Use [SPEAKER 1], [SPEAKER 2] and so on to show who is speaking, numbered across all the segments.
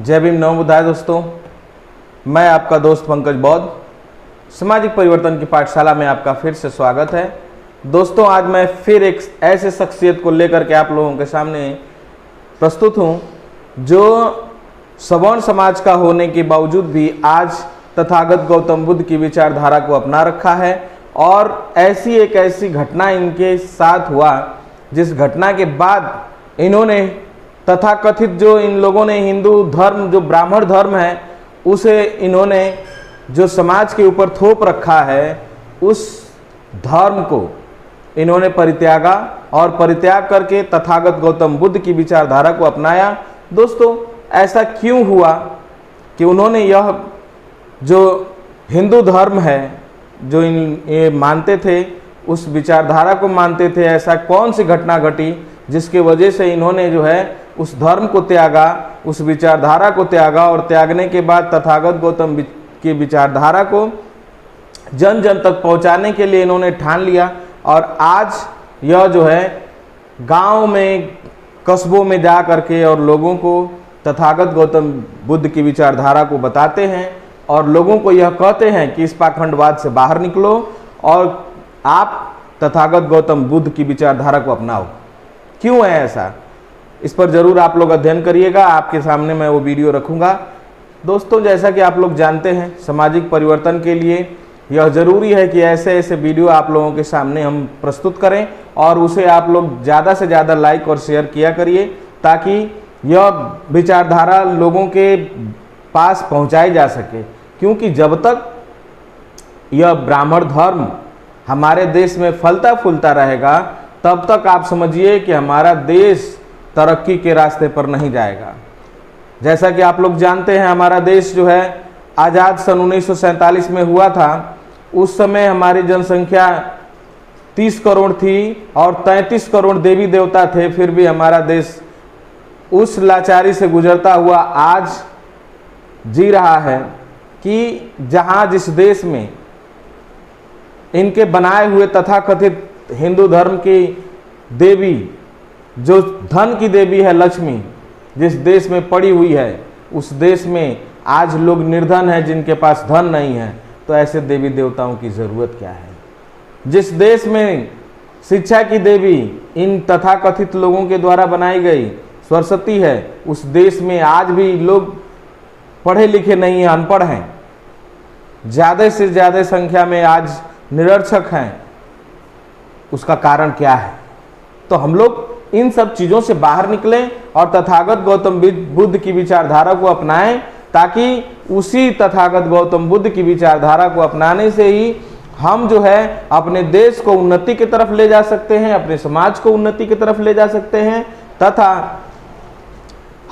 [SPEAKER 1] जय भीम नमो बुद्धाय। दोस्तों, मैं आपका दोस्त पंकज बौद्ध, सामाजिक परिवर्तन की पाठशाला में आपका फिर से स्वागत है। दोस्तों, आज मैं फिर एक ऐसे शख्सियत को लेकर के आप लोगों के सामने प्रस्तुत हूं जो सवर्ण समाज का होने के बावजूद भी आज तथागत गौतम बुद्ध की विचारधारा को अपना रखा है। और ऐसी घटना इनके साथ हुआ जिस घटना के बाद इन्होंने तथाकथित जो इन लोगों ने हिंदू धर्म, जो ब्राह्मण धर्म है, उसे इन्होंने जो समाज के ऊपर थोप रखा है, उस धर्म को इन्होंने परित्यागा और परित्याग करके तथागत गौतम बुद्ध की विचारधारा को अपनाया। दोस्तों, ऐसा क्यों हुआ कि उन्होंने यह जो हिंदू धर्म है, जो ये मानते थे, उस विचारधारा को मानते थे, ऐसा कौन सी घटना घटी जिसके वजह से इन्होंने जो है उस धर्म को त्यागा, उस विचारधारा को त्यागा और त्यागने के बाद तथागत गौतम की विचारधारा को जन जन तक पहुंचाने के लिए इन्होंने ठान लिया। और आज यह जो है गांव में, कस्बों में जा करके और लोगों को तथागत गौतम बुद्ध की विचारधारा को बताते हैं और लोगों को यह कहते हैं कि इस पाखंडवाद से बाहर निकलो और आप तथागत गौतम बुद्ध की विचारधारा को अपनाओ। क्यों है ऐसा, इस पर जरूर आप लोग अध्ययन करिएगा। आपके सामने मैं वो वीडियो रखूंगा। दोस्तों, जैसा कि आप लोग जानते हैं, सामाजिक परिवर्तन के लिए यह जरूरी है कि ऐसे वीडियो आप लोगों के सामने हम प्रस्तुत करें और उसे आप लोग ज़्यादा से ज़्यादा लाइक और शेयर किया करिए, ताकि यह विचारधारा लोगों के पास पहुंचाई जा सके। क्योंकि जब तक यह ब्राह्मण धर्म हमारे देश में फलता फूलता रहेगा, तब तक आप समझिए कि हमारा देश तरक्की के रास्ते पर नहीं जाएगा। जैसा कि आप लोग जानते हैं, हमारा देश जो है आज़ाद सन 1947 में हुआ था। उस समय हमारी जनसंख्या 30 करोड़ थी और 33 करोड़ देवी देवता थे। फिर भी हमारा देश उस लाचारी से गुजरता हुआ आज जी रहा है कि जिस देश में इनके बनाए हुए तथाकथित हिंदू धर्म की देवी, जो धन की देवी है लक्ष्मी, जिस देश में पड़ी हुई है, उस देश में आज लोग निर्धन हैं, जिनके पास धन नहीं है। तो ऐसे देवी देवताओं की ज़रूरत क्या है? जिस देश में शिक्षा की देवी इन तथाकथित लोगों के द्वारा बनाई गई सरस्वती है, उस देश में आज भी लोग पढ़े लिखे नहीं हैं, अनपढ़ हैं। ज़्यादा से ज़्यादा संख्या में आज निरक्षर हैं। उसका कारण क्या है? तो हम लोग इन सब चीज़ों से बाहर निकलें और तथागत गौतम बुद्ध की विचारधारा को अपनाएं, ताकि उसी तथागत गौतम बुद्ध की विचारधारा को अपनाने से ही हम जो है अपने देश को उन्नति की तरफ ले जा सकते हैं, अपने समाज को उन्नति की तरफ ले जा सकते हैं, तथा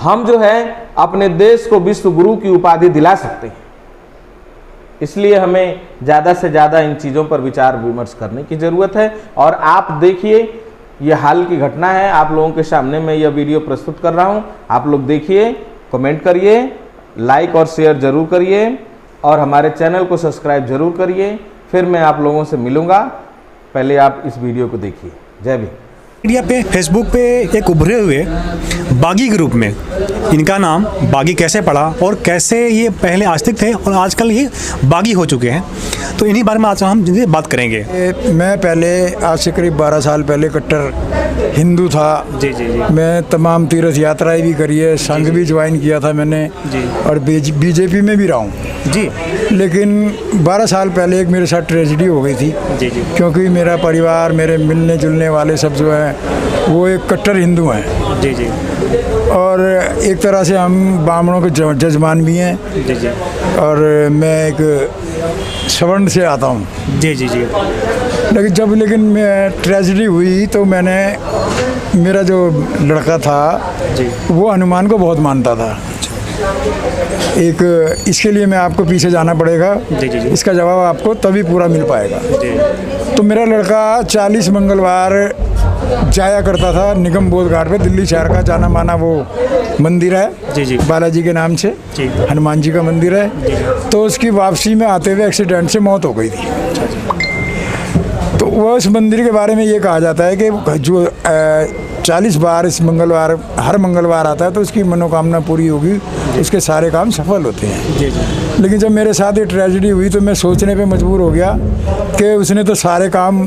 [SPEAKER 1] हम जो है अपने देश को विश्व गुरु की उपाधि दिला सकते हैं। इसलिए हमें ज़्यादा से ज़्यादा इन चीज़ों पर विचार विमर्श करने की ज़रूरत है। और आप देखिए, ये हाल की घटना है, आप लोगों के सामने मैं यह वीडियो प्रस्तुत कर रहा हूँ। आप लोग देखिए, कमेंट करिए, लाइक और शेयर जरूर करिए और हमारे चैनल को सब्सक्राइब जरूर करिए। फिर मैं आप लोगों से मिलूँगा, पहले आप इस वीडियो को देखिए। जय भीम।
[SPEAKER 2] मीडिया पे, फेसबुक पे एक उभरे हुए बागी ग्रुप में, इनका नाम बागी कैसे पड़ा और कैसे ये पहले आस्तिक थे और आजकल ये बागी हो चुके हैं, तो इन्हीं बारे में आज हम जिनसे बात करेंगे।
[SPEAKER 3] मैं पहले, आज से करीब 12 साल पहले कट्टर हिंदू था।
[SPEAKER 2] जी जी जी।
[SPEAKER 3] मैं तमाम तीर्थ यात्राएं भी करी है, संघ भी ज्वाइन किया था मैंने
[SPEAKER 2] जी।
[SPEAKER 3] और बीजेपी में भी रहा हूँ
[SPEAKER 2] जी।
[SPEAKER 3] लेकिन 12 साल पहले एक मेरे साथ ट्रेजेडी हो गई थी।
[SPEAKER 2] जी जी।
[SPEAKER 3] क्योंकि मेरा परिवार, मेरे मिलने जुलने वाले सब जो हैं वो एक कट्टर हिंदू हैं।
[SPEAKER 2] जी जी।
[SPEAKER 3] और एक तरह से हम ब्राह्मणों के जजमान भी हैं।
[SPEAKER 2] जी जी।
[SPEAKER 3] और मैं एक सवर्ण से आता हूँ।
[SPEAKER 2] जी जी जी।
[SPEAKER 3] लेकिन मैं ट्रेजेडी हुई तो मेरा जो लड़का था
[SPEAKER 2] जी,
[SPEAKER 3] वो हनुमान को बहुत मानता था। इसके लिए मैं आपको पीछे जाना पड़ेगा।
[SPEAKER 2] जी जी जी।
[SPEAKER 3] इसका जवाब आपको तभी पूरा मिल पाएगा।
[SPEAKER 2] जी।
[SPEAKER 3] तो मेरा लड़का 40 मंगलवार जाया करता था निगम बोध घाट पे, दिल्ली शहर का जाना माना वो मंदिर है।
[SPEAKER 2] जी जी।
[SPEAKER 3] बालाजी के नाम से
[SPEAKER 2] जी।
[SPEAKER 3] हनुमान जी का मंदिर है। तो उसकी वापसी में आते हुए एक्सीडेंट से मौत हो गई थी। तो वह उस मंदिर के बारे में ये कहा जाता है कि जो 40 बार इस मंगलवार, हर मंगलवार आता है तो उसकी मनोकामना पूरी होगी उसके सारे काम सफल होते हैं।
[SPEAKER 2] जी जी
[SPEAKER 3] लेकिन जब मेरे साथ ये ट्रेजेडी हुई तो मैं सोचने पे मजबूर हो गया कि उसने तो सारे काम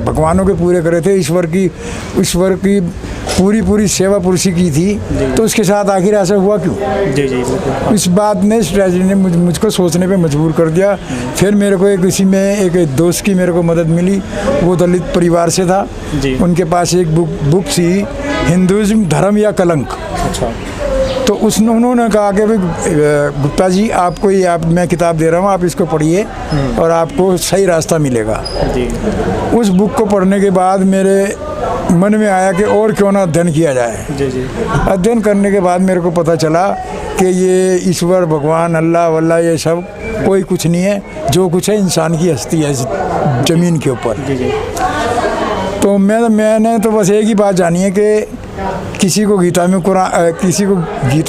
[SPEAKER 3] भगवानों के पूरे करे थे, ईश्वर की पूरी सेवा पुरुषी की थी, तो उसके साथ आखिर ऐसा हुआ क्यों?
[SPEAKER 2] जी जी
[SPEAKER 3] इस बात ने, इस ट्रेजेडी ने मुझको सोचने पे मजबूर कर दिया। फिर मेरे को एक दोस्त की मेरे को मदद मिली, वो दलित परिवार से था।
[SPEAKER 2] जी।
[SPEAKER 3] उनके पास एक बुक थी, हिंदुइज्म धर्म या कलंक।
[SPEAKER 2] अच्छा
[SPEAKER 3] तो उन्होंने कहा कि भाई गुप्ता जी, मैं किताब दे रहा हूँ, आप इसको पढ़िए और आपको सही रास्ता मिलेगा।
[SPEAKER 2] जी
[SPEAKER 3] उस बुक को पढ़ने के बाद मेरे मन में आया कि और क्यों ना अध्ययन किया जाए।
[SPEAKER 2] जी जी
[SPEAKER 3] अध्ययन करने के बाद मेरे को पता चला कि ये ईश्वर, भगवान, अल्लाह वल्लाह ये सब कोई कुछ नहीं है, जो कुछ है इंसान की हस्ती है इस ज़मीन के ऊपर।
[SPEAKER 2] जी जी
[SPEAKER 3] तो मैंने तो बस एक ही बात जानी है कि किसी को गीता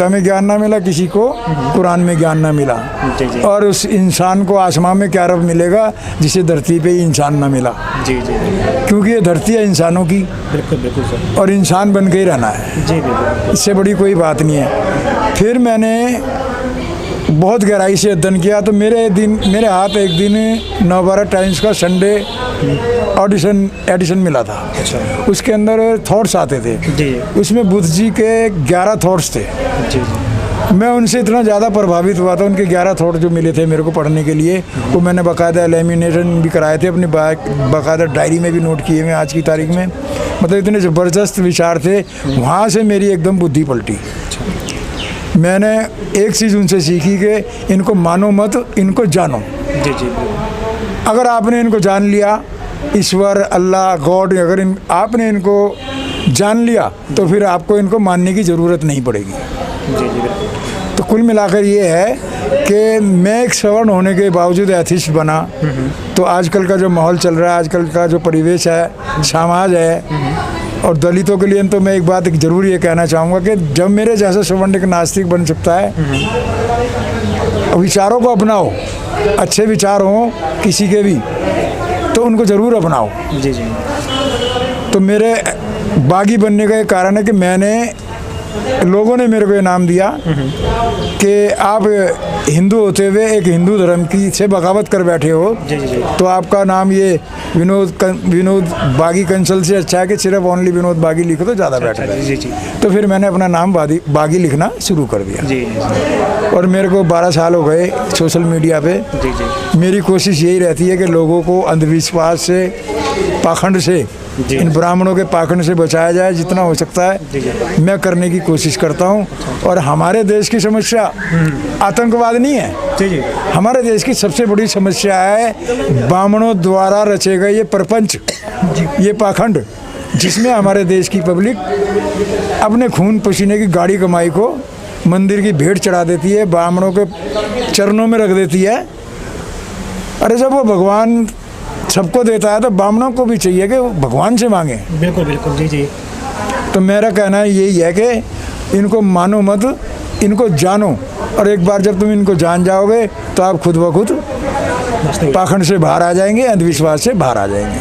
[SPEAKER 3] में ज्ञान ना मिला, किसी को कुरान में ज्ञान ना मिला,
[SPEAKER 2] जी जी
[SPEAKER 3] और उस इंसान को आसमान में क्या रब मिलेगा जिसे धरती पे ही इंसान ना मिला।
[SPEAKER 2] जी जी
[SPEAKER 3] क्योंकि ये धरती है इंसानों की,
[SPEAKER 2] बिल्कुल बिल्कुल सर।
[SPEAKER 3] और इंसान बन के ही रहना है,
[SPEAKER 2] जी बिल्कुल।
[SPEAKER 3] इससे बड़ी कोई बात नहीं है। फिर मैंने बहुत गहराई से अध्ययन किया तो मेरे हाथ एक दिन नवभारत टाइम्स का संडे एडिशन मिला था।
[SPEAKER 2] अच्छा।
[SPEAKER 3] उसके अंदर थॉट्स आते थे।
[SPEAKER 2] जी
[SPEAKER 3] उसमें बुद्ध जी के 11 थॉट्स थे।
[SPEAKER 2] जी जी
[SPEAKER 3] मैं उनसे इतना ज़्यादा प्रभावित हुआ था, उनके 11 थॉट जो मिले थे मेरे को पढ़ने के लिए, वो मैंने बाकायदा लेमिनेशन भी कराए थे, अपनी बाकायदा डायरी में भी नोट किए हुए आज की तारीख में। मतलब इतने ज़बरदस्त विचार थे, वहाँ से मेरी एकदम बुद्धि पलटी। मैंने एक चीज़ उनसे सीखी कि इनको मानो मत, इनको जानो।
[SPEAKER 2] जी जी
[SPEAKER 3] अगर आपने इनको जान लिया, ईश्वर, अल्लाह, गॉड, अगर आपने इनको जान लिया तो फिर आपको इनको मानने की ज़रूरत नहीं पड़ेगी।
[SPEAKER 2] जी जी
[SPEAKER 3] तो कुल मिलाकर ये है कि मैं एक सवर्ण होने के बावजूद एथिस्ट बना। तो आजकल का जो माहौल चल रहा है, आजकल का जो परिवेश है, समाज है, और दलितों के लिए तो मैं एक बात ज़रूर ये कहना चाहूँगा कि जब मेरे जैसा सवर्ण एक नास्तिक बन सकता है, विचारों को अपनाओ, अच्छे विचार हों किसी के भी तो उनको ज़रूर अपनाओ।
[SPEAKER 2] जी जी
[SPEAKER 3] तो मेरे बागी बनने का एक कारण है कि लोगों ने मेरे को इनाम दिया कि आप हिंदू होते हुए एक हिंदू धर्म की से बगावत कर बैठे हो,
[SPEAKER 2] जी जी
[SPEAKER 3] तो आपका नाम ये विनोद बागी कंसल से अच्छा है कि सिर्फ ओनली विनोद बागी लिखो तो ज़्यादा बेटर है।
[SPEAKER 2] जी जी
[SPEAKER 3] तो फिर मैंने अपना नाम बागी लिखना शुरू कर दिया।
[SPEAKER 2] जी
[SPEAKER 3] और मेरे को 12 साल हो गए सोशल मीडिया पे।
[SPEAKER 2] जी जी
[SPEAKER 3] मेरी कोशिश यही रहती है कि लोगों को अंधविश्वास से, पाखंड से,
[SPEAKER 2] जी।
[SPEAKER 3] इन ब्राह्मणों के पाखंड से बचाया जाए जितना हो सकता है, मैं करने की कोशिश करता हूँ। और हमारे देश की समस्या आतंकवाद नहीं है।
[SPEAKER 2] जी जी
[SPEAKER 3] हमारे देश की सबसे बड़ी समस्या है ब्राह्मणों द्वारा रचे गए ये प्रपंच, ये पाखंड, जिसमें हमारे देश की पब्लिक अपने खून पसीने की गाड़ी कमाई को मंदिर की भेंट चढ़ा देती है, ब्राह्मणों के चरणों में रख देती है। अरे जब वो भगवान सबको देता है तो ब्राह्मणों को भी चाहिए कि वो भगवान से मांगे।
[SPEAKER 2] बिल्कुल बिल्कुल। जी जी
[SPEAKER 3] तो मेरा कहना यही है कि इनको मानो मत, इनको जानो, और एक बार जब तुम इनको जान जाओगे तो आप खुद ब खुद पाखंड से बाहर आ जाएंगे, अंधविश्वास से बाहर आ जाएंगे।